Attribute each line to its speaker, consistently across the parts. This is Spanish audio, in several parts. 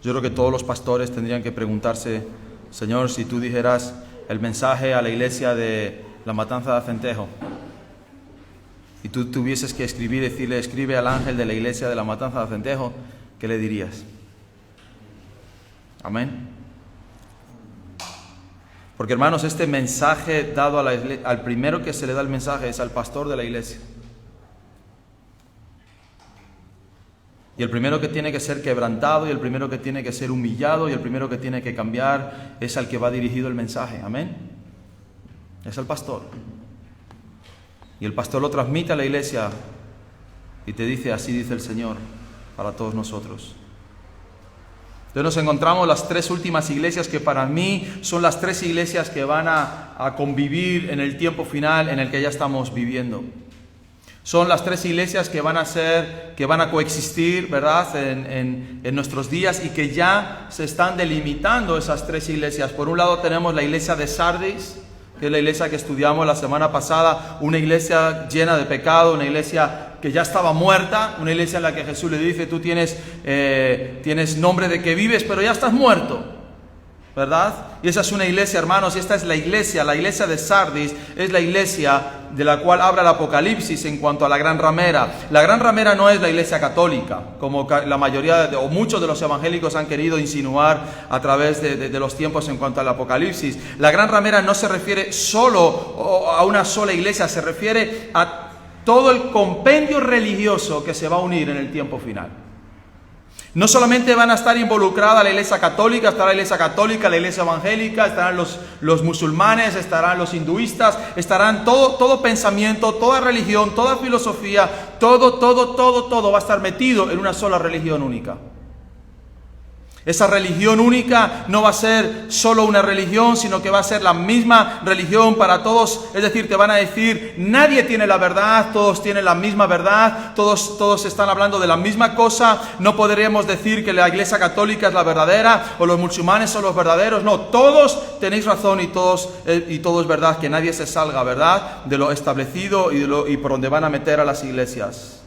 Speaker 1: Yo creo que todos los pastores tendrían que preguntarse, Señor, si tú dijeras el mensaje a la iglesia de la Matanza de Centejo, y tú tuvieses que escribir, decirle, escribe al ángel de la iglesia de la Matanza de Centejo, ¿qué le dirías? Amén. Porque, hermanos, este mensaje dado a al primero que se le da el mensaje es al pastor de la iglesia. Y el primero que tiene que ser quebrantado, y el primero que tiene que ser humillado, y el primero que tiene que cambiar es al que va dirigido el mensaje. Amén. Es el pastor. Y el pastor lo transmite a la iglesia y te dice, así dice el Señor para todos nosotros. Entonces nos encontramos las tres últimas iglesias que para mí son las tres iglesias que van a convivir en el tiempo final en el que ya estamos viviendo. Son las tres iglesias que van a coexistir, ¿verdad?, en nuestros días, y que ya se están delimitando esas tres iglesias. Por un lado tenemos la iglesia de Sardis, que es la iglesia que estudiamos la semana pasada, una iglesia llena de pecado, una iglesia que ya estaba muerta, una iglesia en la que Jesús le dice, tú tienes nombre de que vives, pero ya estás muerto, ¿verdad? Y esa es una iglesia, hermanos, y esta es la iglesia de Sardis, es la iglesia de la cual habla el Apocalipsis en cuanto a la gran ramera. La gran ramera no es la iglesia católica, como la mayoría o muchos de los evangélicos han querido insinuar a través de los tiempos en cuanto al Apocalipsis. La gran ramera no se refiere solo a una sola iglesia, se refiere a todo el compendio religioso que se va a unir en el tiempo final. No solamente van a estar involucradas la iglesia católica, estará la iglesia católica, la iglesia evangélica, estarán los musulmanes, estarán los hinduistas, estarán todo pensamiento, toda religión, toda filosofía, todo va a estar metido en una sola religión única. Esa religión única no va a ser solo una religión, sino que va a ser la misma religión para todos. Es decir, te van a decir, nadie tiene la verdad, todos tienen la misma verdad, todos están hablando de la misma cosa. No podríamos decir que la iglesia católica es la verdadera o los musulmanes son los verdaderos. No, todos tenéis razón y todo es verdad, que nadie se salga, ¿verdad?, de lo establecido y por donde van a meter a las iglesias.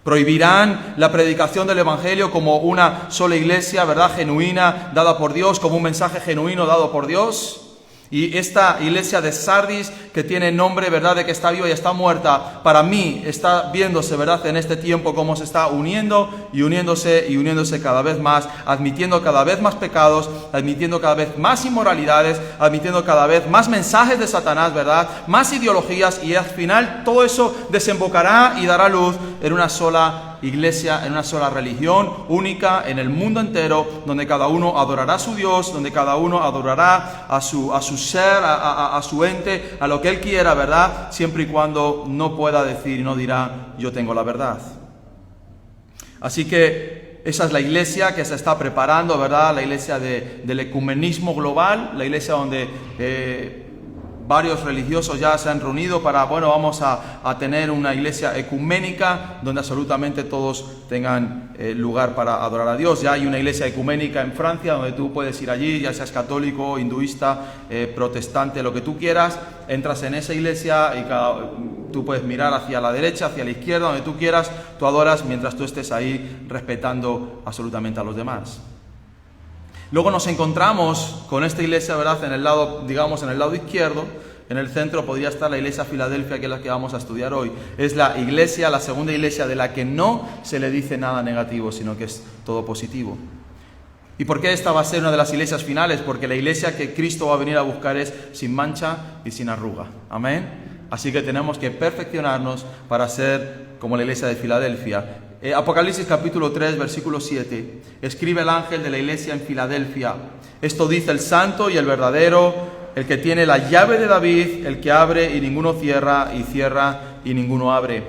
Speaker 1: Prohibirán la predicación del Evangelio como una sola iglesia, ¿verdad?, genuina, dada por Dios, como un mensaje genuino dado por Dios. Y esta iglesia de Sardis, que tiene nombre, ¿verdad?, de que está viva y está muerta, para mí está viéndose, ¿verdad?, en este tiempo cómo se está uniendo y uniéndose cada vez más, admitiendo cada vez más pecados, admitiendo cada vez más inmoralidades, admitiendo cada vez más mensajes de Satanás, ¿verdad?, más ideologías, y al final todo eso desembocará y dará luz en una sola iglesia, en una sola religión única en el mundo entero, donde cada uno adorará a su Dios, donde cada uno adorará a su ser, a su ente, a lo que él quiera, ¿verdad?, siempre y cuando no pueda decir y no dirá, yo tengo la verdad. Así que esa es la iglesia que se está preparando, ¿verdad?, la iglesia del ecumenismo global, la iglesia donde varios religiosos ya se han reunido para, vamos a tener una iglesia ecuménica donde absolutamente todos tengan lugar para adorar a Dios. Ya hay una iglesia ecuménica en Francia donde tú puedes ir allí, ya seas católico, hinduista, protestante, lo que tú quieras, entras en esa iglesia y tú puedes mirar hacia la derecha, hacia la izquierda, donde tú quieras, tú adoras mientras tú estés ahí respetando absolutamente a los demás. Luego nos encontramos con esta iglesia, ¿verdad?, en el lado izquierdo. En el centro podría estar la iglesia Filadelfia, que es la que vamos a estudiar hoy. Es la segunda iglesia de la que no se le dice nada negativo, sino que es todo positivo. ¿Y por qué esta va a ser una de las iglesias finales? Porque la iglesia que Cristo va a venir a buscar es sin mancha y sin arruga. Amén. Así que tenemos que perfeccionarnos para ser como la iglesia de Filadelfia. Apocalipsis capítulo 3, versículo 7. Escribe el ángel de la iglesia en Filadelfia. Esto dice el santo y el verdadero, el que tiene la llave de David, el que abre y ninguno cierra, y cierra y ninguno abre.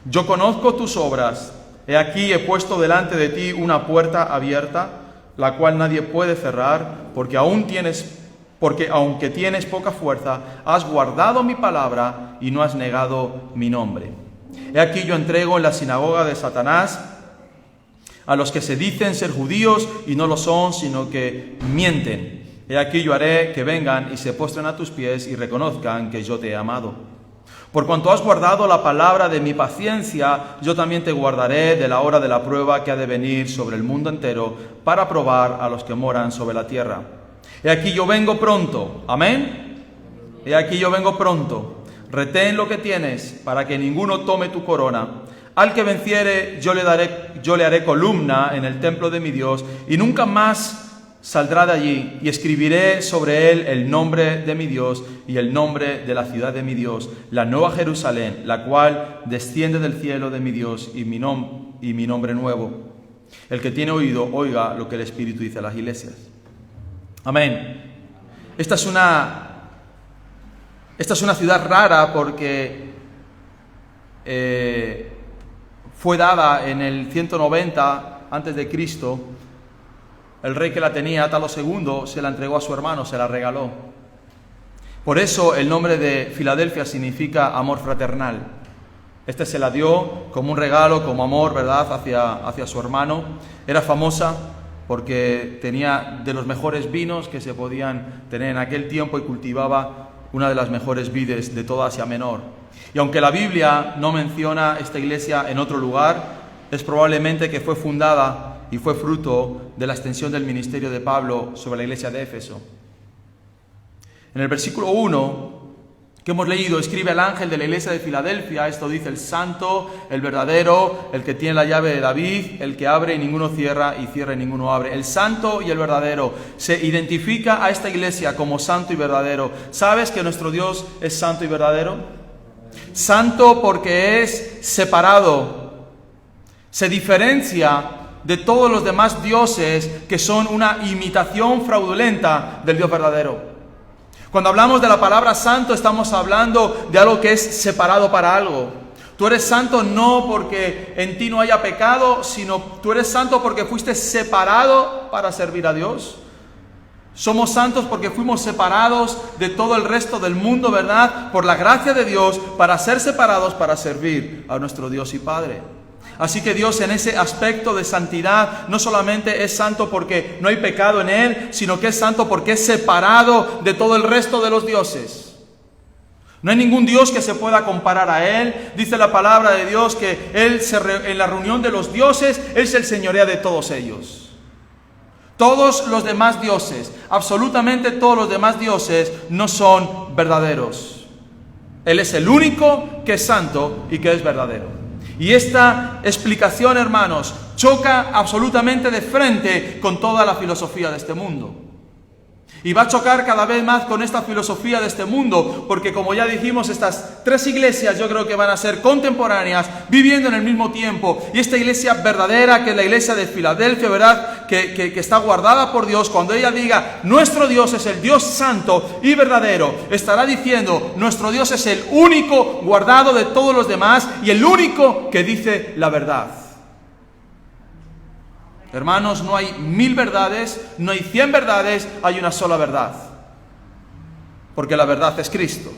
Speaker 1: Yo conozco tus obras. He aquí he puesto delante de ti una puerta abierta, la cual nadie puede cerrar, porque aunque tienes poca fuerza, has guardado mi palabra y no has negado mi nombre. He aquí yo entrego en la sinagoga de Satanás a los que se dicen ser judíos y no lo son, sino que mienten. He aquí yo haré que vengan y se postren a tus pies y reconozcan que yo te he amado. Por cuanto has guardado la palabra de mi paciencia, yo también te guardaré de la hora de la prueba que ha de venir sobre el mundo entero para probar a los que moran sobre la tierra. He aquí yo vengo pronto. Amén. He aquí yo vengo pronto. Retén lo que tienes para que ninguno tome tu corona. Al que venciere yo le haré columna en el templo de mi Dios y nunca más saldrá de allí, y escribiré sobre él el nombre de mi Dios y el nombre de la ciudad de mi Dios, la nueva Jerusalén, la cual desciende del cielo de mi Dios, y mi nombre nuevo. El que tiene oído, oiga lo que el Espíritu dice a las iglesias. Amén. Esta es una ciudad rara porque fue dada en el 190 antes de Cristo. El rey que la tenía, Átalo II, se la entregó a su hermano, se la regaló. Por eso el nombre de Filadelfia significa amor fraternal. Este se la dio como un regalo, como amor, ¿verdad?, hacia su hermano. Era famosa porque tenía de los mejores vinos que se podían tener en aquel tiempo y cultivaba una de las mejores vides de toda Asia Menor. Y aunque la Biblia no menciona esta iglesia en otro lugar, es probablemente que fue fundada y fue fruto de la extensión del ministerio de Pablo sobre la iglesia de Éfeso. En el versículo 1 que hemos leído, escribe al ángel de la iglesia de Filadelfia, esto dice: el santo, el verdadero, el que tiene la llave de David, el que abre y ninguno cierra, y cierra y ninguno abre. El santo y el verdadero. Se identifica a esta iglesia como santo y verdadero. ¿Sabes que nuestro Dios es santo y verdadero? Santo porque es separado. Se diferencia de todos los demás dioses que son una imitación fraudulenta del Dios verdadero. Cuando hablamos de la palabra santo, estamos hablando de algo que es separado para algo. Tú eres santo no porque en ti no haya pecado, sino tú eres santo porque fuiste separado para servir a Dios. Somos santos porque fuimos separados de todo el resto del mundo, ¿verdad?, por la gracia de Dios, para ser separados para servir a nuestro Dios y Padre. Así que Dios, en ese aspecto de santidad, no solamente es santo porque no hay pecado en Él, sino que es santo porque es separado de todo el resto de los dioses. No hay ningún Dios que se pueda comparar a Él. Dice la palabra de Dios que Él en la reunión de los dioses, Él se señorea de todos ellos. Todos los demás dioses, absolutamente todos los demás dioses, no son verdaderos. Él es el único que es santo y que es verdadero. Y esta explicación, hermanos, choca absolutamente de frente con toda la filosofía de este mundo. Y va a chocar cada vez más con esta filosofía de este mundo, porque como ya dijimos, estas tres iglesias yo creo que van a ser contemporáneas, viviendo en el mismo tiempo. Y esta iglesia verdadera, que es la iglesia de Filadelfia, ¿verdad?, que está guardada por Dios, cuando ella diga, nuestro Dios es el Dios santo y verdadero, estará diciendo, nuestro Dios es el único guardado de todos los demás y el único que dice la verdad. Hermanos, no hay 1000 verdades, no hay 100 verdades, hay una sola verdad. Porque la verdad es Cristo.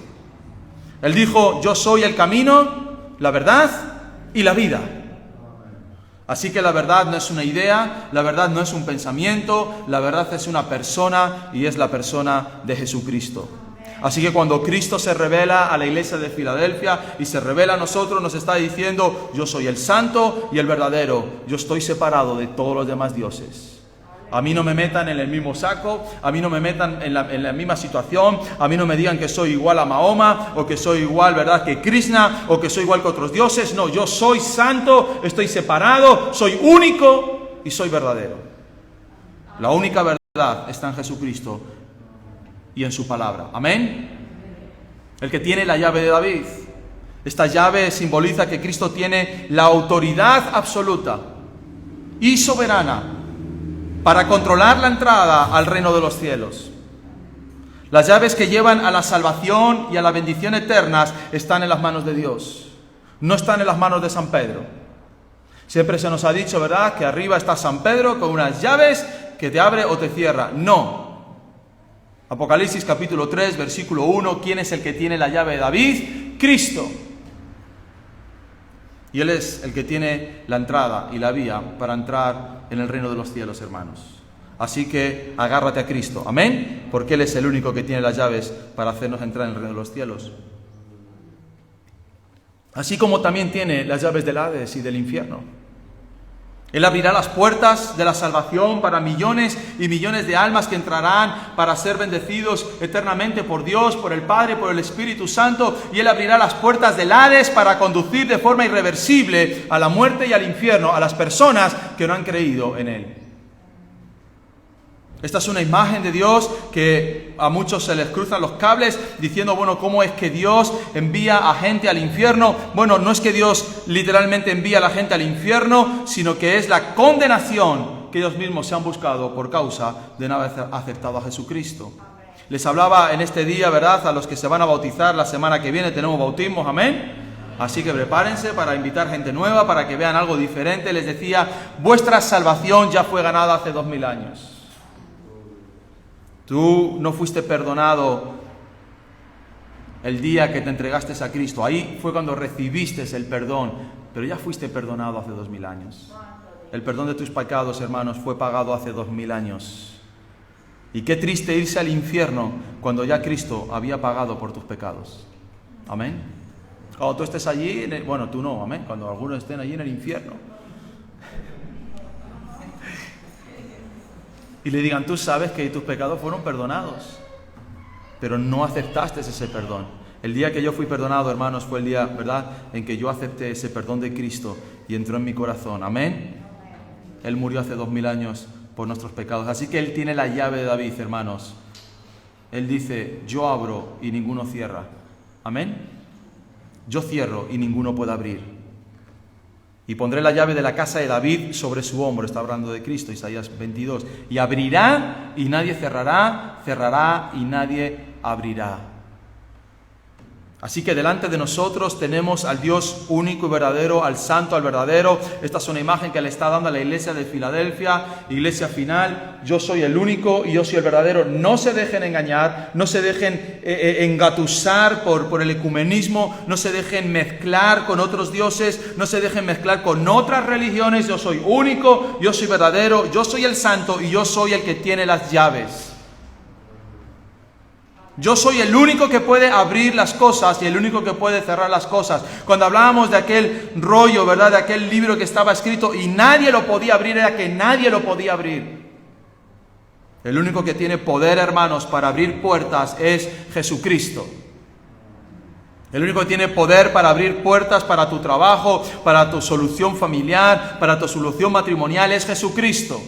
Speaker 1: Él dijo, yo soy el camino, la verdad y la vida. Así que la verdad no es una idea, la verdad no es un pensamiento, la verdad es una persona y es la persona de Jesucristo. Así que cuando Cristo se revela a la iglesia de Filadelfia y se revela a nosotros, nos está diciendo, yo soy el santo y el verdadero, yo estoy separado de todos los demás dioses. A mí no me metan en el mismo saco, a mí no me metan en la misma situación, a mí no me digan que soy igual a Mahoma, o que soy igual, ¿verdad?, que Krishna, o que soy igual que otros dioses. No, yo soy santo, estoy separado, soy único y soy verdadero. La única verdad está en Jesucristo y en su palabra. Amén. El que tiene la llave de David. Esta llave simboliza que Cristo tiene la autoridad absoluta y soberana para controlar la entrada al reino de los cielos. Las llaves que llevan a la salvación y a la bendición eternas están en las manos de Dios. No están en las manos de San Pedro. Siempre se nos ha dicho, ¿verdad?, que arriba está San Pedro con unas llaves que te abre o te cierra. No. Apocalipsis capítulo 3, versículo 1, ¿quién es el que tiene la llave de David? Cristo. Y Él es el que tiene la entrada y la vía para entrar en el reino de los cielos, hermanos. Así que agárrate a Cristo, amén, porque Él es el único que tiene las llaves para hacernos entrar en el reino de los cielos. así como también tiene las llaves del Hades y del infierno. Él abrirá las puertas de la salvación para millones y millones de almas que entrarán para ser bendecidos eternamente por Dios, por el Padre, por el Espíritu Santo. Y Él abrirá las puertas del Hades para conducir de forma irreversible a la muerte y al infierno a las personas que no han creído en Él. Esta es una imagen de Dios que a muchos se les cruzan los cables diciendo, bueno, ¿cómo es que Dios envía a gente al infierno? Bueno, no es que Dios literalmente envía a la gente al infierno, sino que es la condenación que ellos mismos se han buscado por causa de no haber aceptado a Jesucristo. Les hablaba en este día, ¿verdad?, a los que se van a bautizar la semana que viene, tenemos bautismos, amén. Así que prepárense para invitar gente nueva, para que vean algo diferente. Les decía, vuestra salvación ya fue ganada hace 2000 años. Tú no fuiste perdonado el día que te entregaste a Cristo. Ahí fue cuando recibiste el perdón, pero ya fuiste perdonado hace 2000 años. El perdón de tus pecados, hermanos, fue pagado hace 2000 años. Y qué triste irse al infierno cuando ya Cristo había pagado por tus pecados. Amén. Cuando tú estés allí, bueno, tú no, amén. Cuando algunos estén allí en el infierno y le digan, tú sabes que tus pecados fueron perdonados, pero no aceptaste ese perdón. El día que yo fui perdonado, hermanos, fue el día, ¿verdad?, en que yo acepté ese perdón de Cristo y entró en mi corazón. Amén. Él murió hace 2000 años por nuestros pecados. Así que Él tiene la llave de David, hermanos. Él dice, yo abro y ninguno cierra. Amén. Yo cierro y ninguno puede abrir. Y pondré la llave de la casa de David sobre su hombro. Está hablando de Cristo, Isaías 22. Y abrirá y nadie cerrará, cerrará y nadie abrirá. Así que delante de nosotros tenemos al Dios único y verdadero, al santo, al verdadero. Esta es una imagen que le está dando a la iglesia de Filadelfia, iglesia final. Yo soy el único y yo soy el verdadero. No se dejen engañar, no se dejen engatusar por el ecumenismo, no se dejen mezclar con otros dioses, no se dejen mezclar con otras religiones. Yo soy único, yo soy verdadero, yo soy el santo y yo soy el que tiene las llaves. Yo soy el único que puede abrir las cosas y el único que puede cerrar las cosas. Cuando hablábamos de aquel rollo, ¿verdad?, de aquel libro que estaba escrito y nadie lo podía abrir, era que nadie lo podía abrir. El único que tiene poder, hermanos, para abrir puertas es Jesucristo. El único que tiene poder para abrir puertas para tu trabajo, para tu solución familiar, para tu solución matrimonial es Jesucristo.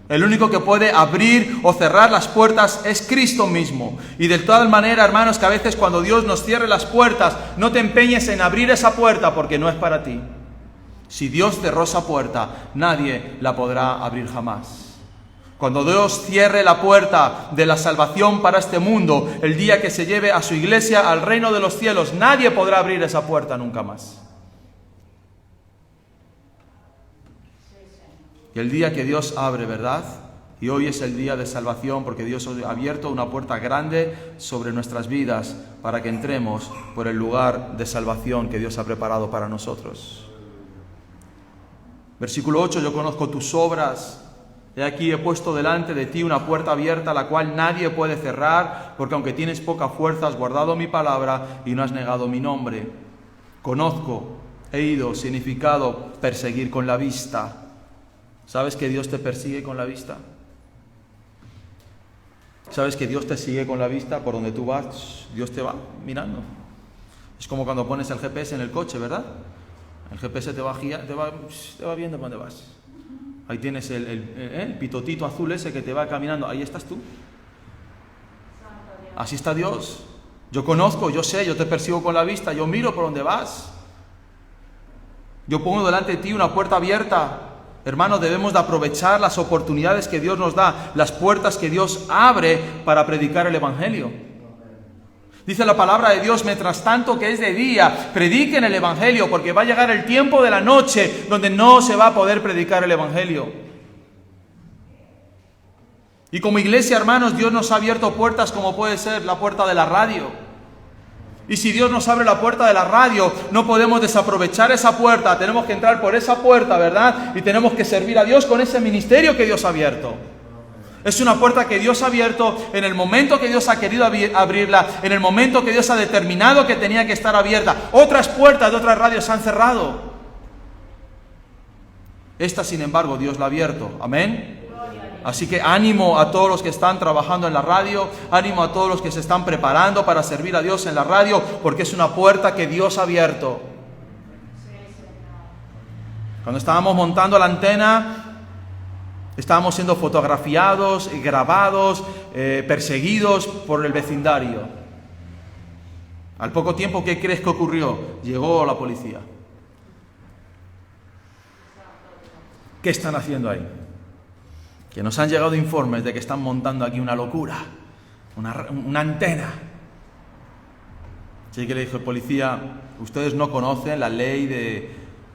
Speaker 1: El único que puede abrir o cerrar las puertas es Cristo mismo. Y de todas maneras, hermanos, que a veces cuando Dios nos cierre las puertas, no te empeñes en abrir esa puerta porque no es para ti. Si Dios cerró esa puerta, nadie la podrá abrir jamás. Cuando Dios cierre la puerta de la salvación para este mundo, el día que se lleve a su iglesia al reino de los cielos, nadie podrá abrir esa puerta nunca más. Y el día que Dios abre, ¿verdad? Y hoy es el día de salvación porque Dios ha abierto una puerta grande sobre nuestras vidas para que entremos por el lugar de salvación que Dios ha preparado para nosotros. Versículo 8, yo conozco tus obras. He aquí he puesto delante de ti una puerta abierta, la cual nadie puede cerrar, porque aunque tienes poca fuerza, has guardado mi palabra y no has negado mi nombre. Conozco, he ido, significado, perseguir con la vista. ¿Sabes que Dios te persigue con la vista? ¿Sabes que Dios te sigue con la vista? Por donde tú vas, Dios te va mirando. Es como cuando pones el GPS en el coche, ¿verdad? El GPS te va viendo por dónde vas. Ahí tienes el pitotito azul ese que te va caminando. Ahí estás tú. Así está Dios. Yo conozco, yo sé, yo te persigo con la vista. Yo miro por donde vas. Yo pongo delante de ti una puerta abierta. Hermanos, debemos de aprovechar las oportunidades que Dios nos da, las puertas que Dios abre para predicar el Evangelio. Dice la palabra de Dios, mientras tanto que es de día, prediquen el Evangelio, porque va a llegar el tiempo de la noche donde no se va a poder predicar el Evangelio. Y como iglesia, hermanos, Dios nos ha abierto puertas como puede ser la puerta de la radio. Y si Dios nos abre la puerta de la radio, no podemos desaprovechar esa puerta. Tenemos que entrar por esa puerta, ¿verdad? Y tenemos que servir a Dios con ese ministerio que Dios ha abierto. Es una puerta que Dios ha abierto en el momento que Dios ha querido abrirla, en el momento que Dios ha determinado que tenía que estar abierta. Otras puertas de otras radios se han cerrado. Esta, sin embargo, Dios la ha abierto. Amén. Así que ánimo a todos los que están trabajando en la radio, ánimo a todos los que se están preparando para servir a Dios en la radio, porque es una puerta que Dios ha abierto. Cuando estábamos montando la antena, estábamos siendo fotografiados, grabados, perseguidos por el vecindario. Al poco tiempo, ¿qué crees que ocurrió? Llegó la policía. ¿Qué están haciendo ahí? Que nos han llegado informes de que están montando aquí una locura, una antena. Así que le dijo el policía, ustedes no conocen la ley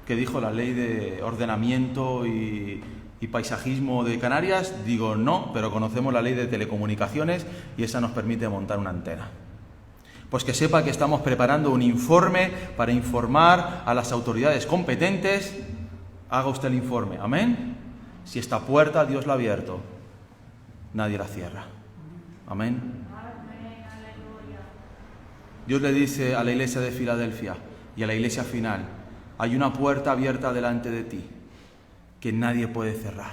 Speaker 1: ¿qué dijo? La ley de ordenamiento y paisajismo de Canarias. Digo, no, pero conocemos la ley de telecomunicaciones y esa nos permite montar una antena. Pues que sepa que estamos preparando un informe para informar a las autoridades competentes. Haga usted el informe, amén. Si esta puerta Dios la ha abierto, nadie la cierra, amén. Dios le dice a la iglesia de Filadelfia y a la iglesia final, hay una puerta abierta delante de ti que nadie puede cerrar.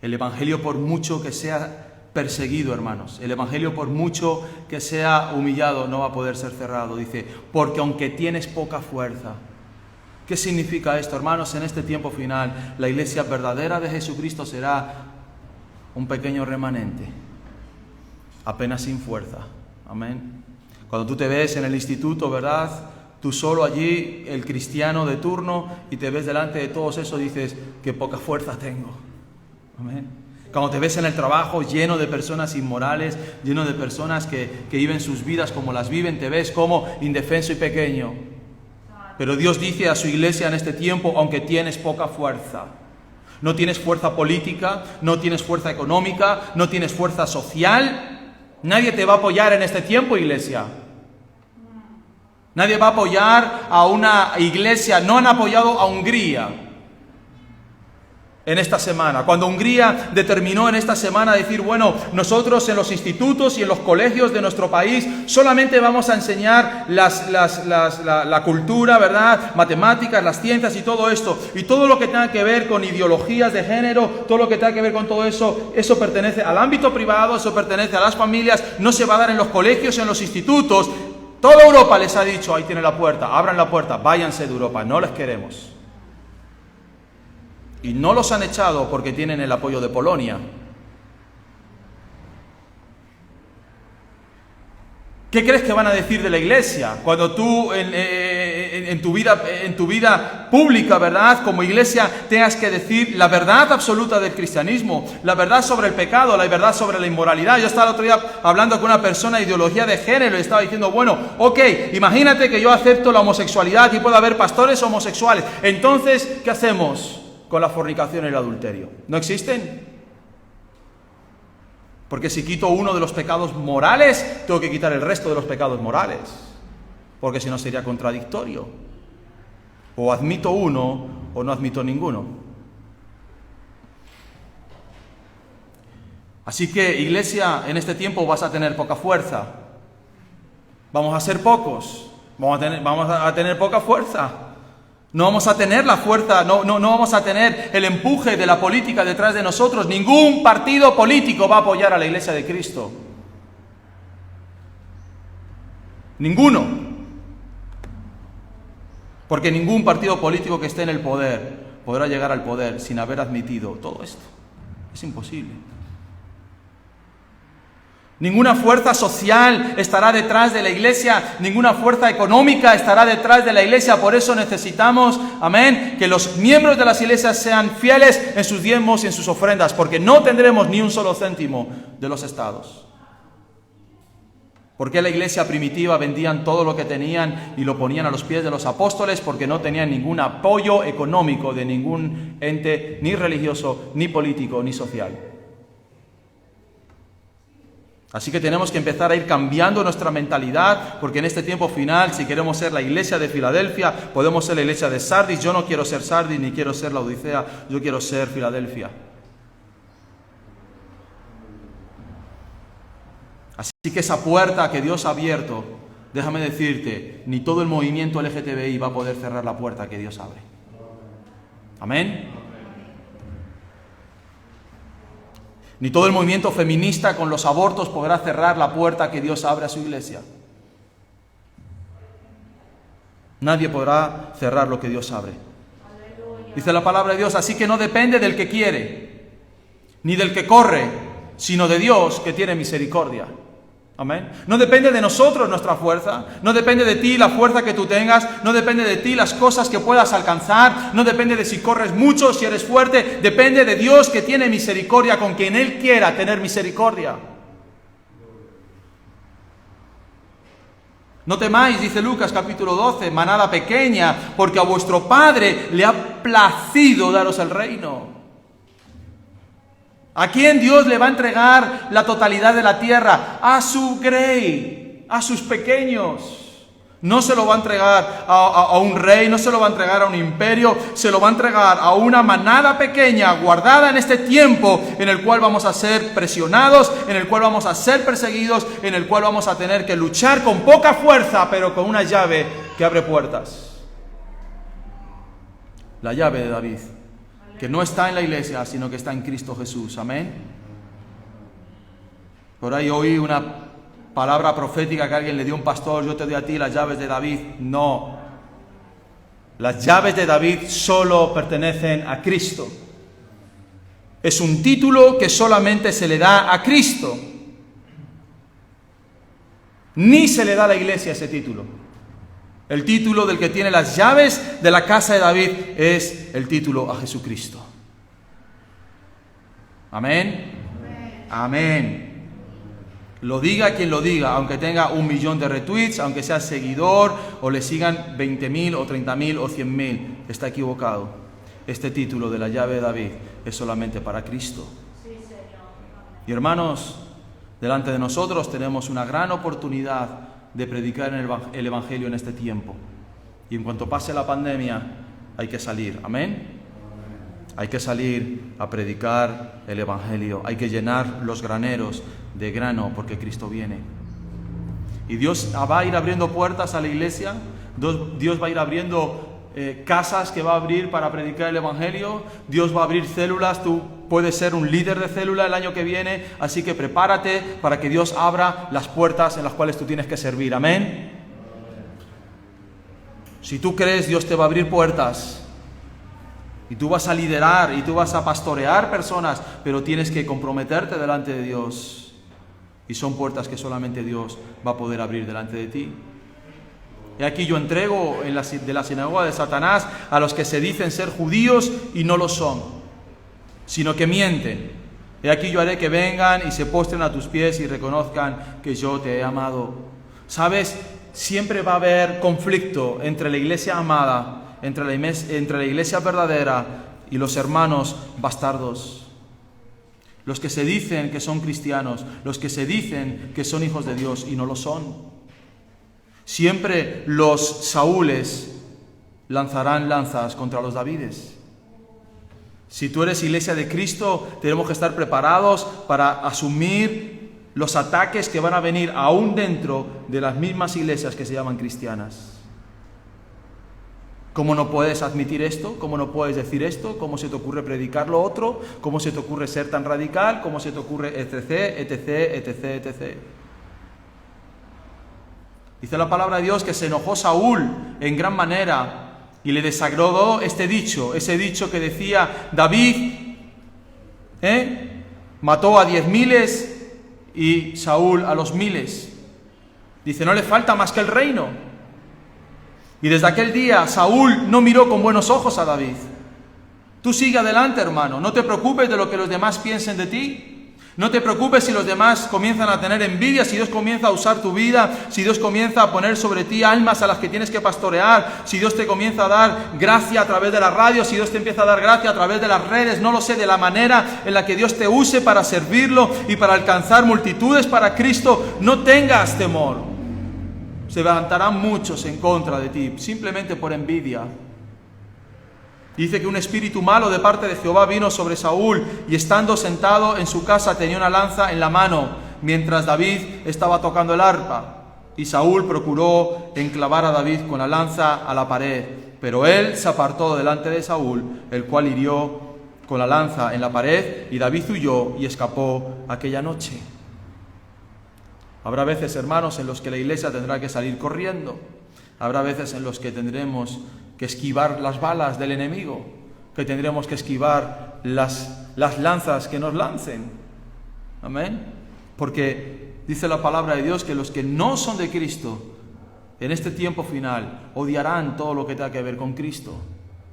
Speaker 1: El Evangelio, por mucho que sea perseguido, hermanos, el Evangelio, por mucho que sea humillado, no va a poder ser cerrado. Dice, porque aunque tienes poca fuerza. ¿Qué significa esto, hermanos? En este tiempo final, la iglesia verdadera de Jesucristo será un pequeño remanente, apenas sin fuerza. Amén. Cuando tú te ves en el instituto, ¿verdad? Tú solo allí, el cristiano de turno, y te ves delante de todos esos, dices, qué poca fuerza tengo. Amén. Cuando te ves en el trabajo lleno de personas inmorales, lleno de personas que viven sus vidas como las viven, te ves como indefenso y pequeño. Pero Dios dice a su iglesia en este tiempo, aunque tienes poca fuerza, no tienes fuerza política, no tienes fuerza económica, no tienes fuerza social, nadie te va a apoyar en este tiempo, iglesia. Nadie va a apoyar a una iglesia, no han apoyado a Hungría en esta semana. Cuando Hungría determinó en esta semana decir, bueno, nosotros en los institutos y en los colegios de nuestro país solamente vamos a enseñar la cultura, ¿verdad? Matemáticas, las ciencias y todo esto. Y todo lo que tenga que ver con ideologías de género, todo lo que tenga que ver con todo eso, eso pertenece al ámbito privado, eso pertenece a las familias, no se va a dar en los colegios, en los institutos. Toda Europa les ha dicho, ahí tiene la puerta, abran la puerta, váyanse de Europa, no les queremos. Y no los han echado porque tienen el apoyo de Polonia. ¿Qué crees que van a decir de la iglesia? Cuando tú en tu vida pública, ¿verdad? Como iglesia tengas que decir la verdad absoluta del cristianismo, la verdad sobre el pecado, la verdad sobre la inmoralidad. Yo estaba el otro día hablando con una persona de ideología de género y estaba diciendo, bueno, ok, imagínate que yo acepto la homosexualidad y puede haber pastores homosexuales. Entonces, ¿qué hacemos con la fornicación y el adulterio? ¿No existen? Porque si quito uno de los pecados morales, tengo que quitar el resto de los pecados morales, porque si no sería contradictorio. O admito uno o no admito ninguno. Así que, iglesia, en este tiempo vas a tener poca fuerza. Vamos a ser pocos. Vamos a tener poca fuerza. No vamos a tener la fuerza, no vamos a tener el empuje de la política detrás de nosotros. Ningún partido político va a apoyar a la Iglesia de Cristo. Ninguno. Porque ningún partido político que esté en el poder podrá llegar al poder sin haber admitido todo esto. Es imposible. Ninguna fuerza social estará detrás de la iglesia, ninguna fuerza económica estará detrás de la iglesia. Por eso necesitamos, amén, que los miembros de las iglesias sean fieles en sus diezmos y en sus ofrendas, porque no tendremos ni un solo céntimo de los estados. ¿Por qué la iglesia primitiva vendían todo lo que tenían y lo ponían a los pies de los apóstoles? Porque no tenían ningún apoyo económico de ningún ente, ni religioso, ni político, ni social. Así que tenemos que empezar a ir cambiando nuestra mentalidad, porque en este tiempo final, si queremos ser la iglesia de Filadelfia, podemos ser la iglesia de Sardis. Yo no quiero ser Sardis ni quiero ser la Odisea, yo quiero ser Filadelfia. Así que esa puerta que Dios ha abierto, déjame decirte, ni todo el movimiento LGTBI va a poder cerrar la puerta que Dios abre. Amén. Ni todo el movimiento feminista con los abortos podrá cerrar la puerta que Dios abre a su iglesia. Nadie podrá cerrar lo que Dios abre. Dice la palabra de Dios, así que no depende del que quiere, ni del que corre, sino de Dios que tiene misericordia. Amén. No depende de nosotros nuestra fuerza, no depende de ti la fuerza que tú tengas, no depende de ti las cosas que puedas alcanzar, no depende de si corres mucho, si eres fuerte, depende de Dios que tiene misericordia con quien Él quiera tener misericordia. No temáis, dice Lucas capítulo 12, manada pequeña, porque a vuestro Padre le ha placido daros el reino. ¿A quién Dios le va a entregar la totalidad de la tierra? A su grey, a sus pequeños. No se lo va a entregar a un rey, no se lo va a entregar a un imperio, se lo va a entregar a una manada pequeña guardada en este tiempo en el cual vamos a ser presionados, en el cual vamos a ser perseguidos, en el cual vamos a tener que luchar con poca fuerza, pero con una llave que abre puertas. La llave de David, que no está en la iglesia, sino que está en Cristo Jesús. Amén. Por ahí oí una palabra profética que alguien le dio a un pastor: yo te doy a ti las llaves de David. No. Las llaves de David solo pertenecen a Cristo. Es un título que solamente se le da a Cristo. Ni se le da a la iglesia ese título. El título del que tiene las llaves de la casa de David es el título a Jesucristo. Amén. Amén. Lo diga quien lo diga, aunque tenga 1 millón de retweets, aunque sea seguidor, o le sigan 20.000 o 30.000 o 100.000, está equivocado. Este título de la llave de David es solamente para Cristo. Y hermanos, delante de nosotros tenemos una gran oportunidad de predicar el Evangelio en este tiempo. Y en cuanto pase la pandemia, hay que salir. Amén. Hay que salir a predicar el Evangelio. Hay que llenar los graneros de grano porque Cristo viene. Y Dios va a ir abriendo puertas a la iglesia. Dios va a ir abriendo casas que va a abrir para predicar el Evangelio. Dios va a abrir células. Tú puedes ser un líder de célula el año que viene. Así que prepárate para que Dios abra las puertas en las cuales tú tienes que servir. Amén. Si tú crees, Dios te va a abrir puertas. Y tú vas a liderar y tú vas a pastorear personas, pero tienes que comprometerte delante de Dios. Y son puertas que solamente Dios va a poder abrir delante de ti. Y aquí yo entrego de la sinagoga de Satanás a los que se dicen ser judíos y no lo son, sino que mienten. Y aquí yo haré que vengan y se postren a tus pies y reconozcan que yo te he amado. ¿Sabes? Siempre va a haber conflicto entre la iglesia amada, entre la iglesia verdadera y los hermanos bastardos. Los que se dicen que son cristianos, los que se dicen que son hijos de Dios y no lo son. Siempre los Saúles lanzarán lanzas contra los Davides. Si tú eres iglesia de Cristo, tenemos que estar preparados para asumir los ataques que van a venir aún dentro de las mismas iglesias que se llaman cristianas. ¿Cómo no puedes admitir esto? ¿Cómo no puedes decir esto? ¿Cómo se te ocurre predicar lo otro? ¿Cómo se te ocurre ser tan radical? ¿Cómo se te ocurre etc, etc, etc, etc? Dice la palabra de Dios que se enojó Saúl en gran manera y le desagradó ese dicho que decía: David mató a 10.000 y Saúl a los 1.000. Dice, no le falta más que el reino. Y desde aquel día Saúl no miró con buenos ojos a David. Tú sigue adelante, hermano. No te preocupes de lo que los demás piensen de ti. No te preocupes si los demás comienzan a tener envidia, si Dios comienza a usar tu vida, si Dios comienza a poner sobre ti almas a las que tienes que pastorear, si Dios te comienza a dar gracia a través de la radio, si Dios te empieza a dar gracia a través de las redes, no lo sé, de la manera en la que Dios te use para servirlo y para alcanzar multitudes para Cristo. No tengas temor. Se levantarán muchos en contra de ti, simplemente por envidia. Dice que un espíritu malo de parte de Jehová vino sobre Saúl y estando sentado en su casa tenía una lanza en la mano. mientras David estaba tocando el arpa. Y Saúl procuró enclavar a David con la lanza a la pared, pero él se apartó delante de Saúl, el cual hirió con la lanza en la pared, y David huyó y escapó aquella noche. Habrá veces, hermanos, en los que la iglesia tendrá que salir corriendo. Habrá veces en los que tendremos que esquivar las balas del enemigo, que tendremos que esquivar las lanzas que nos lancen. Amén. Porque dice la palabra de Dios que los que no son de Cristo, en este tiempo final, odiarán todo lo que tenga que ver con Cristo,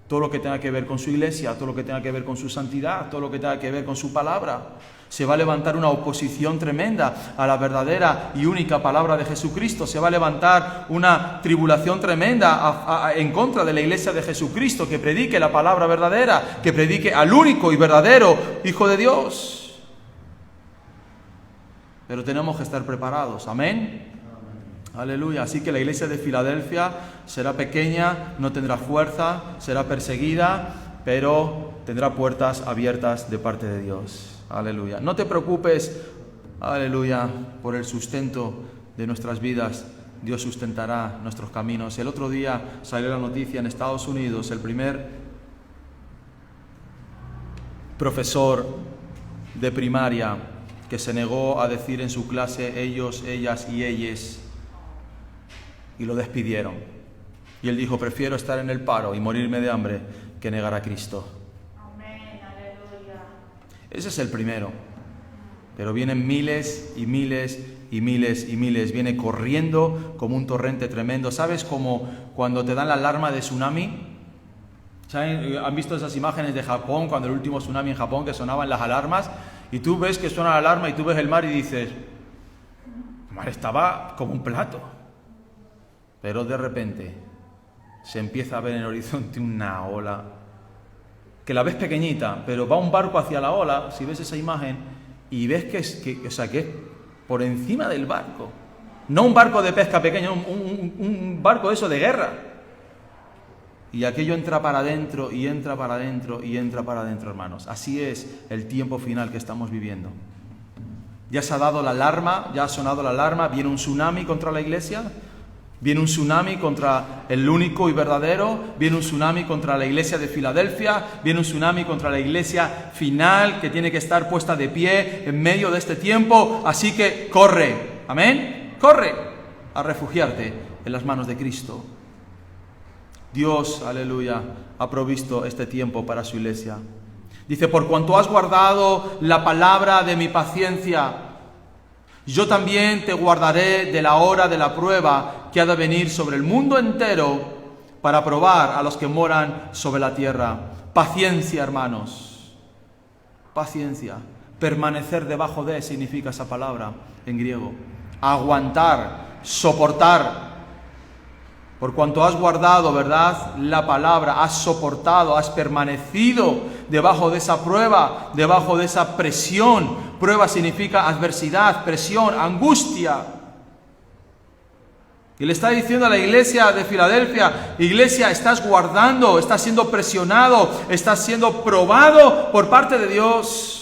Speaker 1: todo lo que tenga que ver con su iglesia, todo lo que tenga que ver con su santidad, todo lo que tenga que ver con su palabra. Se va a levantar una oposición tremenda a la verdadera y única palabra de Jesucristo. Se va a levantar una tribulación tremenda en contra de la iglesia de Jesucristo, que predique la palabra verdadera, que predique al único y verdadero Hijo de Dios. Pero tenemos que estar preparados. Amén. Aleluya. Así que la iglesia de Filadelfia será pequeña, no tendrá fuerza, será perseguida, pero tendrá puertas abiertas de parte de Dios. Aleluya. No te preocupes, aleluya, por el sustento de nuestras vidas. Dios sustentará nuestros caminos. El otro día salió la noticia en Estados Unidos, el primer profesor de primaria que se negó a decir en su clase ellos, ellas y ellas, y lo despidieron. Y él dijo: prefiero estar en el paro y morirme de hambre que negar a Cristo.
Speaker 2: Amén, aleluya.
Speaker 1: Ese es el primero. Pero vienen miles y miles y miles y miles. Viene corriendo como un torrente tremendo. ¿Sabes como cuando te dan la alarma de tsunami? ¿Saben? ¿Han visto esas imágenes de Japón, cuando el último tsunami en Japón, que sonaban las alarmas? Y tú ves que suena la alarma y tú ves el mar y dices: el mar estaba como un plato. Pero de repente se empieza a ver en el horizonte una ola, que la ves pequeñita, pero va un barco hacia la ola, si ves esa imagen, y ves que es por encima del barco. No un barco de pesca pequeño, un barco eso de guerra. Y aquello entra para adentro, y entra para adentro, y entra para adentro, hermanos. Así es el tiempo final que estamos viviendo. Ya se ha dado la alarma, ya ha sonado la alarma, viene un tsunami contra la iglesia. Viene un tsunami contra el único y verdadero, viene un tsunami contra la iglesia de Filadelfia, viene un tsunami contra la iglesia final que tiene que estar puesta de pie en medio de este tiempo. Así que corre, amén, corre a refugiarte en las manos de Cristo. Dios, aleluya, ha provisto este tiempo para su iglesia. Dice: por cuanto has guardado la palabra de mi paciencia, yo también te guardaré de la hora de la prueba que ha de venir sobre el mundo entero para probar a los que moran sobre la tierra. Paciencia, hermanos. Paciencia. Permanecer debajo de significa esa palabra en griego. Aguantar, soportar. Por cuanto has guardado, ¿verdad?, la palabra, has soportado, has permanecido debajo de esa prueba, debajo de esa presión. Prueba significa adversidad, presión, angustia. Y le está diciendo a la iglesia de Filadelfia: iglesia, estás guardando, estás siendo presionado, estás siendo probado por parte de Dios.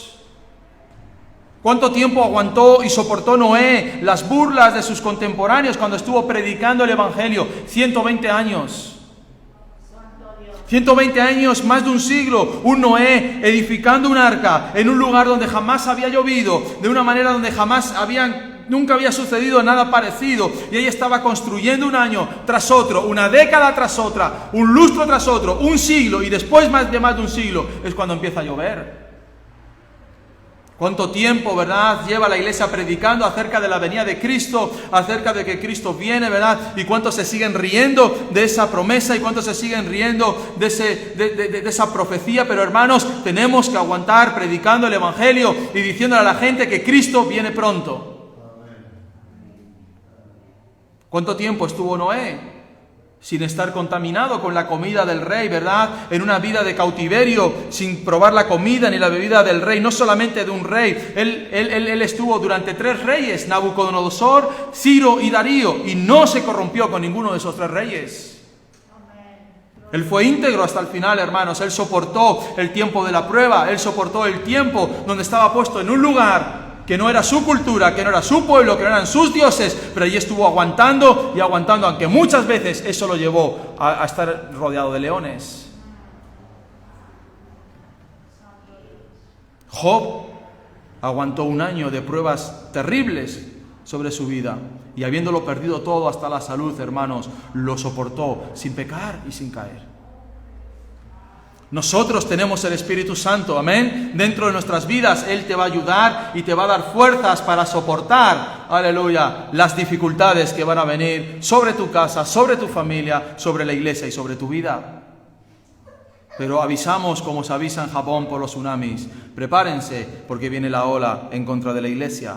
Speaker 1: ¿Cuánto tiempo aguantó y soportó Noé las burlas de sus contemporáneos cuando estuvo predicando el Evangelio? 120 años. 120 años, más de un siglo. Un Noé edificando un arca en un lugar donde jamás había llovido, de una manera donde nunca había sucedido nada parecido. Y ella estaba construyendo un año tras otro, una década tras otra, un lustro tras otro, un siglo, y después más de un siglo es cuando empieza a llover. ¿Cuánto tiempo, verdad, lleva la iglesia predicando acerca de la venida de Cristo, acerca de que Cristo viene, verdad? Y cuántos se siguen riendo de esa promesa, y cuántos se siguen riendo de esa profecía. Pero, hermanos, tenemos que aguantar predicando el Evangelio y diciéndole a la gente que Cristo viene pronto. ¿Cuánto tiempo estuvo Noé sin estar contaminado con la comida del rey, verdad? En una vida de cautiverio, sin probar la comida ni la bebida del rey, no solamente de un rey. Él estuvo durante 3 reyes, Nabucodonosor, Ciro y Darío, y no se corrompió con ninguno de esos 3 reyes. Él fue íntegro hasta el final, hermanos. Él soportó el tiempo de la prueba, él soportó el tiempo donde estaba puesto en un lugar que no era su cultura, que no era su pueblo, que no eran sus dioses, pero allí estuvo aguantando y aguantando, aunque muchas veces eso lo llevó a estar rodeado de leones. Job aguantó un año de pruebas terribles sobre su vida y habiéndolo perdido todo hasta la salud, hermanos, lo soportó sin pecar y sin caer. Nosotros tenemos el Espíritu Santo, amén. Dentro de nuestras vidas Él te va a ayudar y te va a dar fuerzas para soportar, aleluya, las dificultades que van a venir sobre tu casa, sobre tu familia, sobre la iglesia y sobre tu vida. Pero avisamos como se avisa en Japón por los tsunamis. Prepárense porque viene la ola en contra de la iglesia.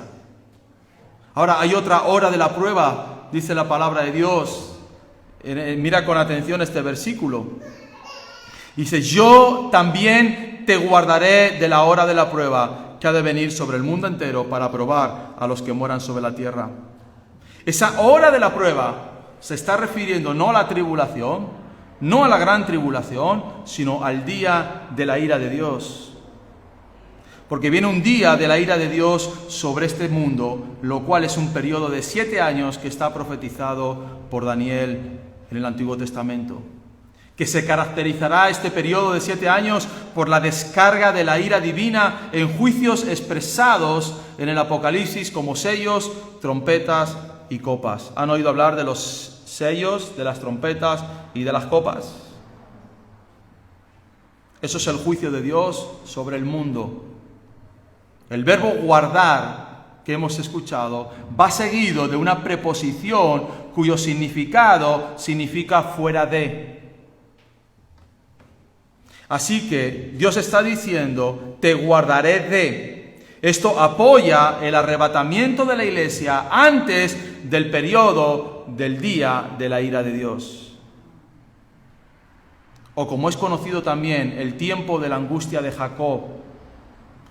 Speaker 1: Ahora hay otra hora de la prueba, dice la palabra de Dios. Mira con atención este versículo. Dice, yo también te guardaré de la hora de la prueba que ha de venir sobre el mundo entero para probar a los que moran sobre la tierra. Esa hora de la prueba se está refiriendo no a la tribulación, no a la gran tribulación, sino al día de la ira de Dios. Porque viene un día de la ira de Dios sobre este mundo, lo cual es un periodo de 7 años que está profetizado por Daniel en el Antiguo Testamento. Que se caracterizará este periodo de 7 años por la descarga de la ira divina en juicios expresados en el Apocalipsis como sellos, trompetas y copas. ¿Han oído hablar de los sellos, de las trompetas y de las copas? Eso es el juicio de Dios sobre el mundo. El verbo guardar que hemos escuchado va seguido de una preposición cuyo significado significa fuera de. Así que Dios está diciendo, te guardaré de. Esto apoya el arrebatamiento de la iglesia antes del periodo del día de la ira de Dios. O como es conocido también el tiempo de la angustia de Jacob.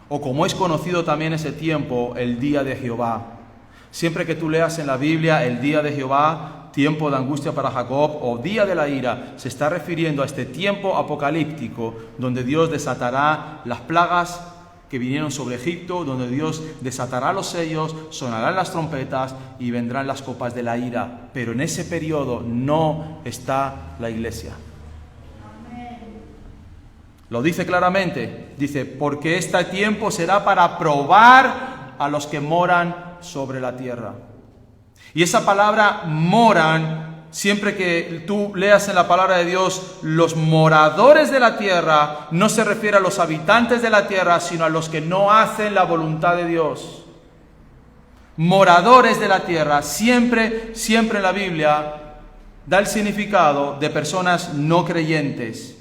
Speaker 1: O como es conocido también ese tiempo, el día de Jehová. Siempre que tú leas en la Biblia el día de Jehová, tiempo de angustia para Jacob o día de la ira, se está refiriendo a este tiempo apocalíptico donde Dios desatará las plagas que vinieron sobre Egipto, donde Dios desatará los sellos, sonarán las trompetas y vendrán las copas de la ira. Pero en ese periodo no está la iglesia. Lo dice claramente, dice, porque este tiempo será para probar a los que moran sobre la tierra. Y esa palabra moran, siempre que tú leas en la palabra de Dios, los moradores de la tierra, no se refiere a los habitantes de la tierra, sino a los que no hacen la voluntad de Dios. Moradores de la tierra, siempre en la Biblia da el significado de personas no creyentes.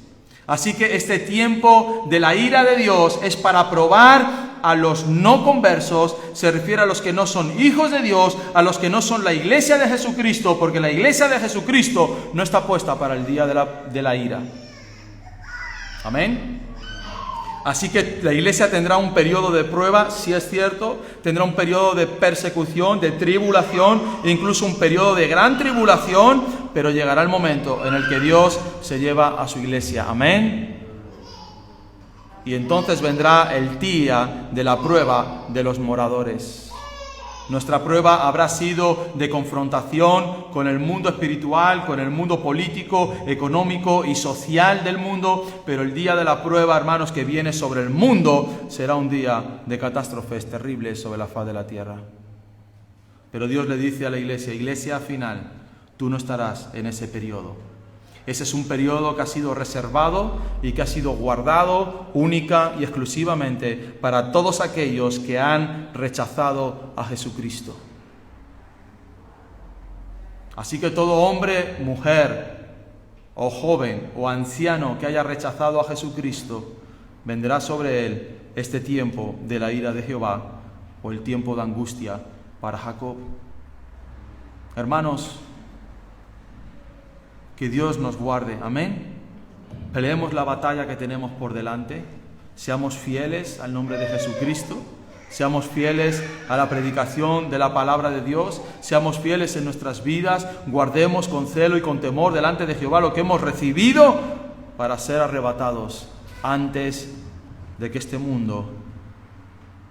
Speaker 1: Así que este tiempo de la ira de Dios es para probar a los no conversos, se refiere a los que no son hijos de Dios, a los que no son la iglesia de Jesucristo, porque la iglesia de Jesucristo no está puesta para el día de la ira. Amén. Así que la iglesia tendrá un periodo de prueba, si es cierto, tendrá un periodo de persecución, de tribulación, e incluso un periodo de gran tribulación, pero llegará el momento en el que Dios se lleva a su iglesia. Amén. Y entonces vendrá el día de la prueba de los moradores. Nuestra prueba habrá sido de confrontación con el mundo espiritual, con el mundo político, económico y social del mundo, pero el día de la prueba, hermanos, que viene sobre el mundo, será un día de catástrofes terribles sobre la faz de la tierra. Pero Dios le dice a la iglesia, iglesia final, tú no estarás en ese periodo. Ese es un periodo que ha sido reservado y que ha sido guardado única y exclusivamente para todos aquellos que han rechazado a Jesucristo. Así que todo hombre, mujer, o joven, o anciano que haya rechazado a Jesucristo, vendrá sobre él este tiempo de la ira de Jehová o el tiempo de angustia para Jacob. Hermanos, que Dios nos guarde, amén. Peleemos la batalla que tenemos por delante, seamos fieles al nombre de Jesucristo, seamos fieles a la predicación de la palabra de Dios, seamos fieles en nuestras vidas, guardemos con celo y con temor delante de Jehová lo que hemos recibido para ser arrebatados antes de que este mundo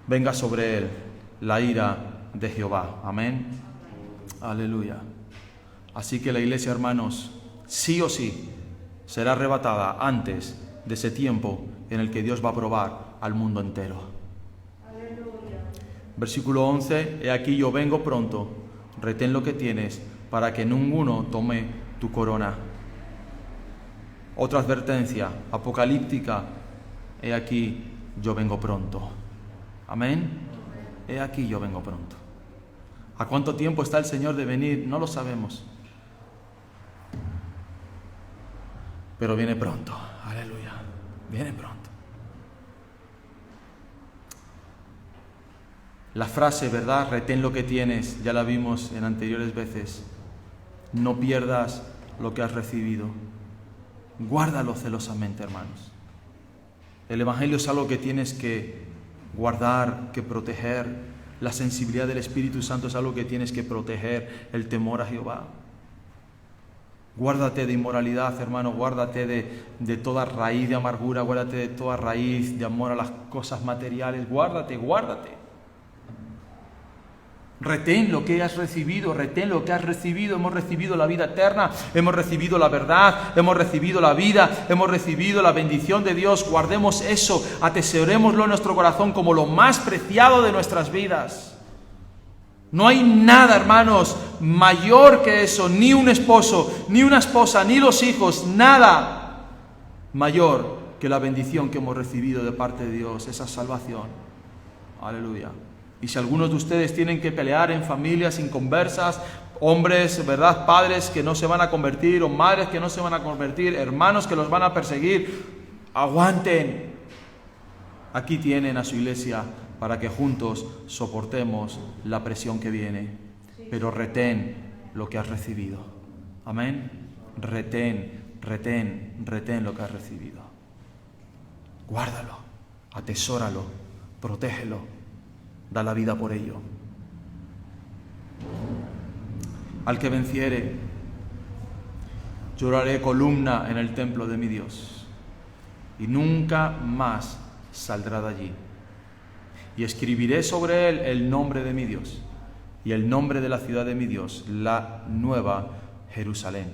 Speaker 1: venga sobre él la ira de Jehová. Amén. Aleluya. Así que la iglesia, hermanos, sí o sí será arrebatada antes de ese tiempo en el que Dios va a probar al mundo entero.
Speaker 2: Aleluya.
Speaker 1: Versículo 11, he aquí yo vengo pronto, retén lo que tienes, para que ninguno tome tu corona. Otra advertencia apocalíptica, he aquí yo vengo pronto. Amén. He aquí yo vengo pronto. ¿A cuánto tiempo está el Señor de venir? No lo sabemos. Pero viene pronto. Aleluya. Viene pronto. La frase, ¿verdad? Retén lo que tienes, ya la vimos en anteriores veces. No pierdas lo que has recibido. Guárdalo celosamente, hermanos. El Evangelio es algo que tienes que guardar, que proteger. La sensibilidad del Espíritu Santo es algo que tienes que proteger. El temor a Jehová. Guárdate de inmoralidad, hermano. Guárdate de toda raíz de amargura. Guárdate de toda raíz de amor a las cosas materiales. Guárdate, guárdate. Retén lo que has recibido, retén lo que has recibido. Hemos recibido la vida eterna, hemos recibido la verdad, hemos recibido la vida, hemos recibido la bendición de Dios. Guardemos eso, atesorémoslo en nuestro corazón como lo más preciado de nuestras vidas. No hay nada, hermanos, mayor que eso, ni un esposo, ni una esposa, ni los hijos, nada mayor que la bendición que hemos recibido de parte de Dios, esa salvación. Aleluya. Y si algunos de ustedes tienen que pelear en familias inconversas, hombres, ¿verdad?, padres que no se van a convertir, o madres que no se van a convertir, hermanos que los van a perseguir, aguanten. Aquí tienen a su iglesia para que juntos soportemos la presión que viene. Pero retén lo que has recibido. Amén. Retén lo que has recibido. Guárdalo, atesóralo, protégelo. Da la vida por ello. Al que venciere, yo haré columna en el templo de mi Dios, y nunca más saldrá de allí. Y escribiré sobre él el nombre de mi Dios, y el nombre de la ciudad de mi Dios, la nueva Jerusalén,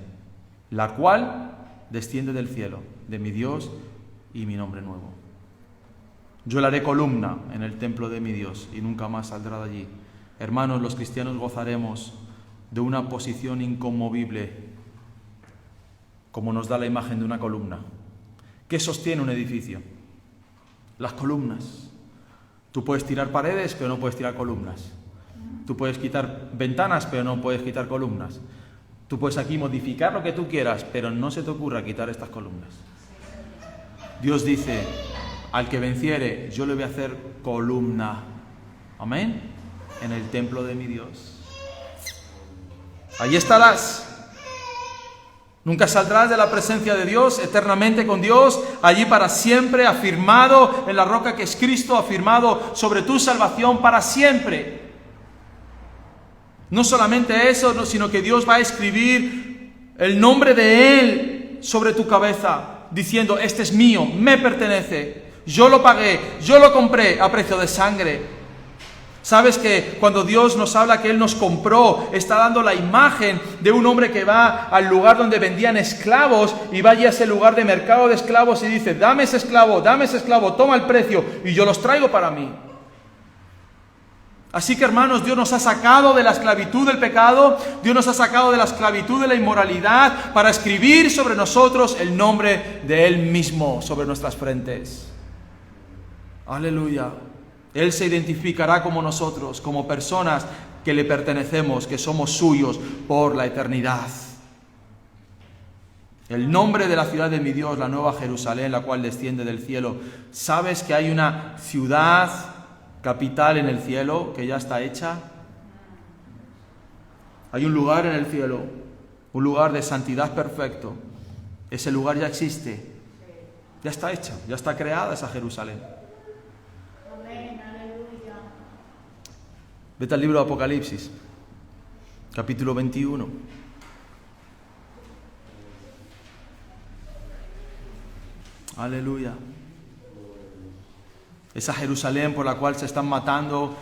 Speaker 1: la cual desciende del cielo, de mi Dios, y mi nombre nuevo. Yo le haré columna en el templo de mi Dios y nunca más saldrá de allí. Hermanos, los cristianos gozaremos de una posición inconmovible, como nos da la imagen de una columna. ¿Qué sostiene un edificio? Las columnas. Tú puedes tirar paredes, pero no puedes tirar columnas. Tú puedes quitar ventanas, pero no puedes quitar columnas. Tú puedes aquí modificar lo que tú quieras, pero no se te ocurra quitar estas columnas. Dios dice: al que venciere, yo le voy a hacer columna. Amén. En el templo de mi Dios. Allí estarás. Nunca saldrás de la presencia de Dios, eternamente con Dios, allí para siempre, afirmado en la roca que es Cristo, afirmado sobre tu salvación para siempre. No solamente eso, sino que Dios va a escribir el nombre de Él sobre tu cabeza, diciendo: este es mío, me pertenece. Yo lo pagué, yo lo compré a precio de sangre. ¿Sabes que cuando Dios nos habla que Él nos compró, está dando la imagen de un hombre que va al lugar donde vendían esclavos y va allí a ese lugar de mercado de esclavos y dice: dame ese esclavo, toma el precio y yo los traigo para mí? Así que, hermanos, Dios nos ha sacado de la esclavitud del pecado, Dios nos ha sacado de la esclavitud de la inmoralidad para escribir sobre nosotros el nombre de Él mismo sobre nuestras frentes. Aleluya. Él se identificará como nosotros, como personas que le pertenecemos, que somos suyos por la eternidad. El nombre de la ciudad de mi Dios, la nueva Jerusalén, la cual desciende del cielo. ¿Sabes que hay una ciudad capital en el cielo que ya está hecha? Hay un lugar en el cielo, un lugar de santidad perfecto. Ese lugar ya existe, ya está hecha, ya está creada esa Jerusalén.
Speaker 2: Amén, aleluya.
Speaker 1: Vete al libro de Apocalipsis, capítulo 21. Aleluya. Esa Jerusalén por la cual se están matando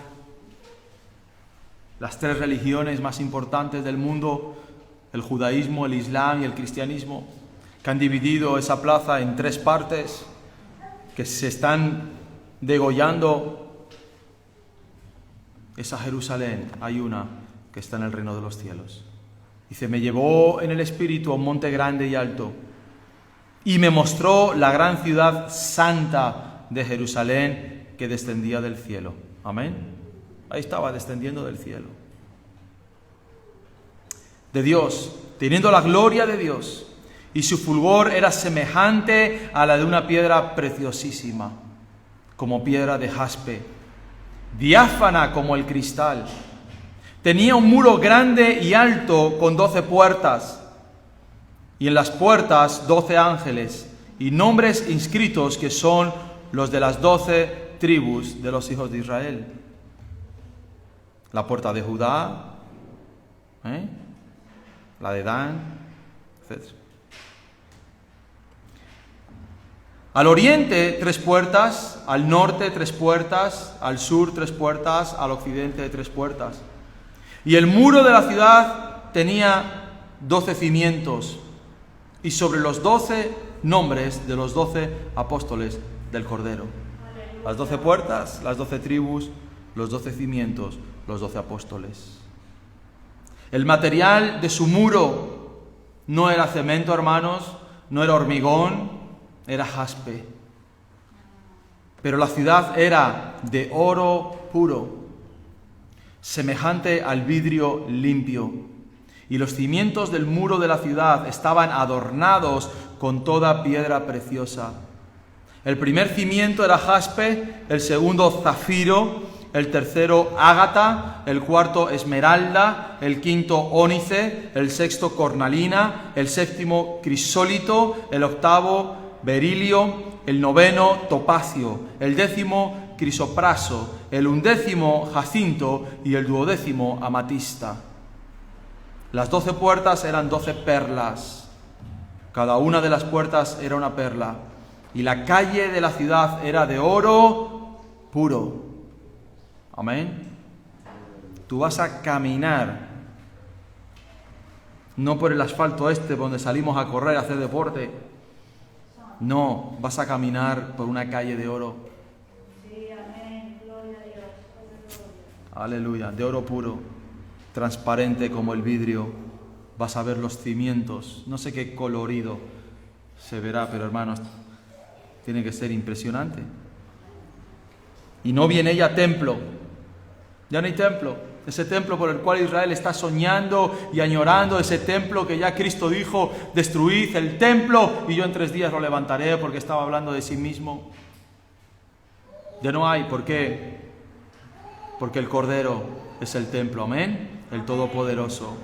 Speaker 1: las tres religiones más importantes del mundo, el judaísmo, el islam y el cristianismo, que han dividido esa plaza en tres partes, que se están degollando. Esa Jerusalén, hay una que está en el reino de los cielos. Dice, me llevó en el espíritu a un monte grande y alto, y me mostró la gran ciudad santa de Jerusalén que descendía del cielo. Amén. Ahí estaba descendiendo del cielo. De Dios, teniendo la gloria de Dios, y su fulgor era semejante a la de una piedra preciosísima, como piedra de jaspe, diáfana como el cristal. Tenía un muro grande y alto con 12 puertas, y en las puertas 12 ángeles, y nombres inscritos que son los de las 12 tribus de los hijos de Israel. La puerta de Judá, la de Dan, etc. Al oriente 3 puertas, al norte 3 puertas, al sur 3 puertas, al occidente 3 puertas. Y el muro de la ciudad tenía 12 cimientos, y sobre los 12 nombres de los 12 apóstoles del Cordero. Las 12 puertas, las 12 tribus, los 12 cimientos, los 12 apóstoles. El material de su muro no era cemento, hermanos, no era hormigón, era jaspe. Pero la ciudad era de oro puro, semejante al vidrio limpio. Y los cimientos del muro de la ciudad estaban adornados con toda piedra preciosa. El primer cimiento era jaspe, el segundo zafiro, el tercero ágata, el cuarto esmeralda, el quinto ónice, el sexto cornalina, el séptimo crisólito, el octavo berilio, el noveno topacio, el décimo crisopraso, el undécimo jacinto y el duodécimo amatista. Las 12 puertas eran 12 perlas. Cada una de las puertas era una perla. Y la calle de la ciudad era de oro puro. Amén. Tú vas a caminar, no por el asfalto donde salimos a correr, a hacer deporte. No, vas a caminar por una calle de oro.
Speaker 2: Sí, amén. Gloria a Dios.
Speaker 1: Aleluya. De oro puro, transparente como el vidrio. Vas a ver los cimientos. No sé qué colorido se verá, pero hermanos, tiene que ser impresionante. Y no vi en ella templo. Ya no hay templo. Ese templo por el cual Israel está soñando y añorando, ese templo que ya Cristo dijo, destruid el templo y yo en 3 días lo levantaré, porque estaba hablando de sí mismo. Ya no hay. ¿Por qué? Porque el Cordero es el templo. Amén. El Todopoderoso.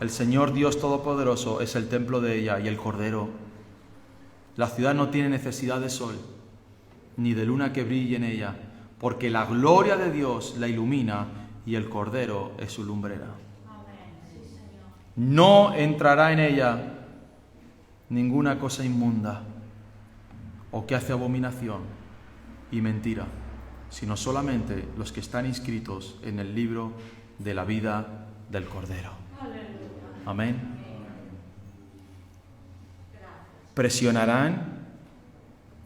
Speaker 1: El Señor Dios Todopoderoso es el templo de ella y el Cordero. La ciudad no tiene necesidad de sol, ni de luna que brille en ella, porque la gloria de Dios la ilumina y el Cordero es su lumbrera. No entrará en ella ninguna cosa inmunda o que hace abominación y mentira, sino solamente los que están inscritos en el libro de la vida del Cordero. Amén. Presionarán,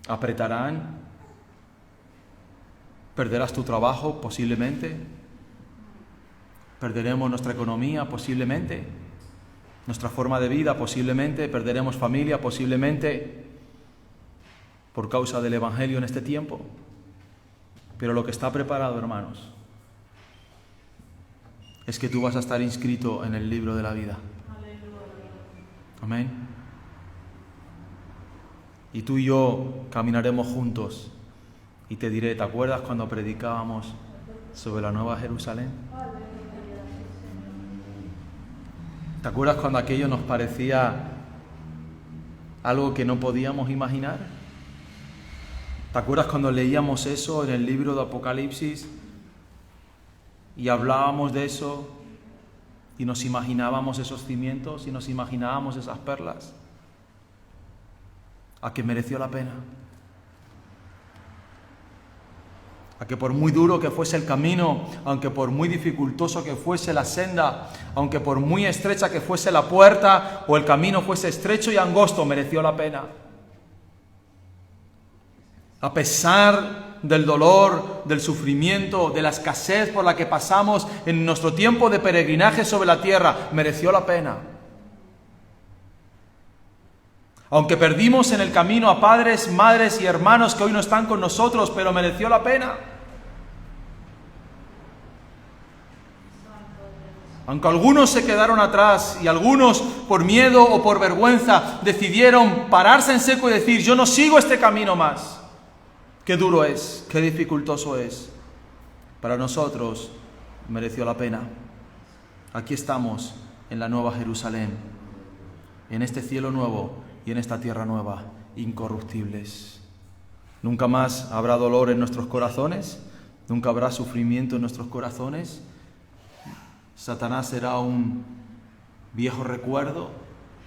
Speaker 1: apretarán, perderás tu trabajo posiblemente, perderemos nuestra economía posiblemente, nuestra forma de vida posiblemente, perderemos familia posiblemente por causa del Evangelio en este tiempo. Pero lo que está preparado, hermanos, es que tú vas a estar inscrito en el libro de la vida. Amén. Y tú y yo caminaremos juntos. Y te diré, ¿te acuerdas cuando predicábamos sobre la Nueva Jerusalén? ¿Te acuerdas cuando aquello nos parecía algo que no podíamos imaginar? ¿Te acuerdas cuando leíamos eso en el libro de Apocalipsis y hablábamos de eso y nos imaginábamos esos cimientos y nos imaginábamos esas perlas? ¿A que mereció la pena? A que por muy duro que fuese el camino, aunque por muy dificultoso que fuese la senda, aunque por muy estrecha que fuese la puerta o el camino fuese estrecho y angosto, mereció la pena. A pesar del dolor, del sufrimiento, de la escasez por la que pasamos en nuestro tiempo de peregrinaje sobre la tierra, mereció la pena. Aunque perdimos en el camino a padres, madres y hermanos que hoy no están con nosotros, pero mereció la pena. Aunque algunos se quedaron atrás y algunos por miedo o por vergüenza decidieron pararse en seco y decir: yo no sigo este camino más. Qué duro es, qué dificultoso es. Para nosotros mereció la pena. Aquí estamos en la nueva Jerusalén, en este cielo nuevo y en esta tierra nueva, incorruptibles. Nunca más habrá dolor en nuestros corazones, nunca habrá sufrimiento en nuestros corazones. Satanás será un viejo recuerdo,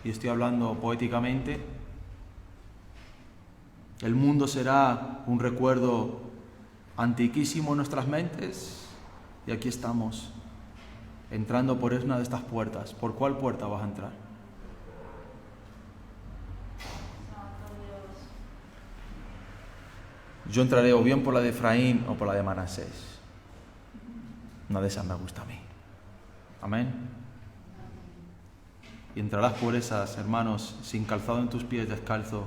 Speaker 1: y estoy hablando poéticamente. El mundo será un recuerdo antiquísimo en nuestras mentes, y aquí estamos, entrando por una de estas puertas. ¿Por cuál puerta vas a entrar? Yo entraré o bien por la de Efraín o por la de Manasés. Una de esas me gusta a mí. Amén. Y entrarás por esas, hermanos, sin calzado en tus pies, descalzo,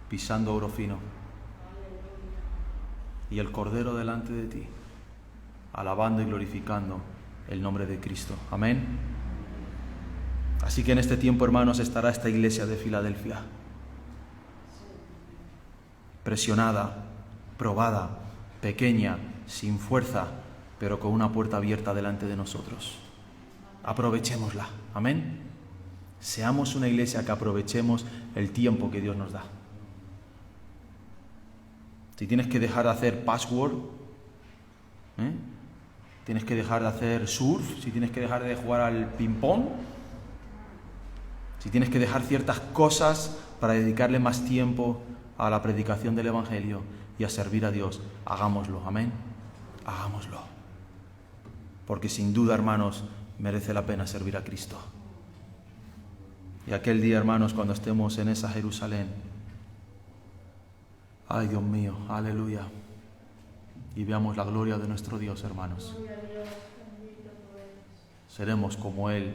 Speaker 1: pisando oro fino. Y el Cordero delante de ti, alabando y glorificando el nombre de Cristo. Amén. Así que en este tiempo, hermanos, estará esta iglesia de Filadelfia, presionada, probada, pequeña, sin fuerza, pero con una puerta abierta delante de nosotros. Aprovechémosla. Amén. Seamos una iglesia que aprovechemos el tiempo que Dios nos da. Si tienes que dejar de hacer password, tienes que dejar de hacer surf, si tienes que dejar de jugar al ping-pong, si tienes que dejar ciertas cosas para dedicarle más tiempo a la predicación del Evangelio y a servir a Dios, hagámoslo. Amén. Hagámoslo. Porque sin duda, hermanos, merece la pena servir a Cristo. Y aquel día, hermanos, cuando estemos en esa Jerusalén, ay, Dios mío, aleluya, y veamos la gloria de nuestro Dios, hermanos, seremos como Él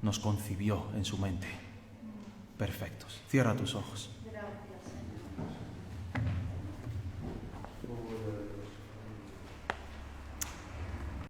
Speaker 1: nos concibió en su mente, perfectos. Cierra tus ojos.